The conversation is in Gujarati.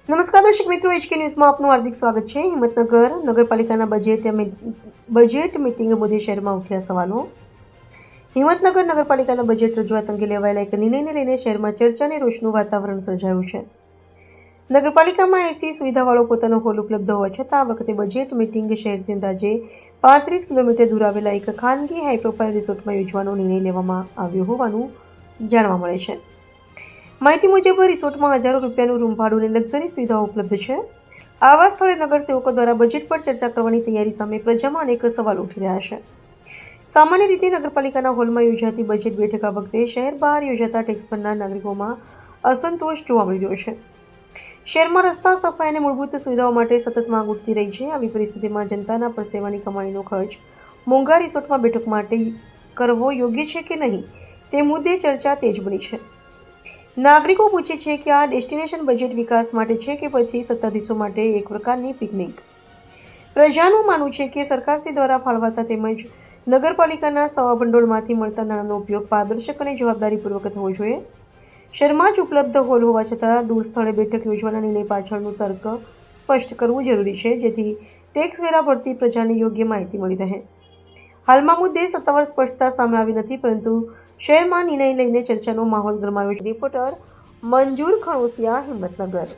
નમસ્કાર દર્શક મિત્રો, એચકે ન્યૂઝમાં આપનું હાર્દિક સ્વાગત છે। હિંમતનગર નગરપાલિકાના બજેટ મિટિંગ મુદ્દે શહેરમાં ઉઠ્યા સવાલો। હિંમતનગર નગરપાલિકાના બજેટ રજૂઆત અંગે લેવાયેલા એક નિર્ણયને લઈને શહેરમાં ચર્ચા અને રોષનું વાતાવરણ સર્જાયું છે। નગરપાલિકામાં એસી સુવિધાવાળો પોતાનો હોલ ઉપલબ્ધ હોવા છતાં આ વખતે બજેટ મિટિંગ શહેરથી અંદાજે 35 કિલોમીટર દૂર આવેલા એક ખાનગી હાઈ પ્રોફાઇલ રિસોર્ટમાં યોજવાનો નિર્ણય લેવામાં આવ્યો હોવાનું જાણવા મળે છે। માહિતી મુજબ રિસોર્ટમાં હજારો રૂપિયાનું રૂમ ભાડું અને લક્ઝરી સુવિધાઓ ઉપલબ્ધ છે। આવા સ્થળે નગરસેવકો દ્વારા બજેટ પર ચર્ચા કરવાની તૈયારી સામે પ્રજામાં અનેક સવાલો ઉઠી રહ્યા છે। સામાન્ય રીતે નગરપાલિકાના હોલમાં યોજાતી બજેટ બેઠક આ વખતે શહેર બહાર યોજાતા ટેક્સ ભરનાર નાગરિકોમાં અસંતોષ જોવા મળી રહ્યો છે। શહેરમાં રસ્તા, સફાઈ અને મૂળભૂત સુવિધાઓ માટે સતત માંગ ઉઠતી રહી છે। આવી પરિસ્થિતિમાં જનતાના પરસેવાની કમાણીનો ખર્ચ મોંઘા રિસોર્ટમાં બેઠક માટે કરવો યોગ્ય છે કે નહીં તે મુદ્દે ચર્ચા તેજ બની છે। નાગરિકો પૂછે છે કે આ ડેસ્ટિનેશન બજેટ વિકાસ માટે છે કે પછી સત્તાધીશો માટે એક પ્રકારની પિકનિક। પ્રજાનું માનવું છે કે સરકારશ્રી દ્વારા ફાળવાતા તેમજ નગરપાલિકાના સવા ભંડોળમાંથી મળતા નાણાંનો ઉપયોગ પારદર્શક અને જવાબદારીપૂર્વક થવો જોઈએ। શહેરમાં જ ઉપલબ્ધ હોલ હોવા છતાં દૂર સ્થળે બેઠક યોજવાના નિર્ણય પાછળનું તર્ક સ્પષ્ટ કરવું જરૂરી છે, જેથી ટેક્સ વેરા ભરતી પ્રજાને યોગ્ય માહિતી મળી રહે। હાલમાં મુદ્દે સત્તાવાર સ્પષ્ટતા સામે આવી નથી, પરંતુ શહેરમાં નિર્ણય લઈને ચર્ચાનો માહોલ ગરમાયો છે। રિપોર્ટર મંજૂર ખણોસિયા, હિંમતનગર।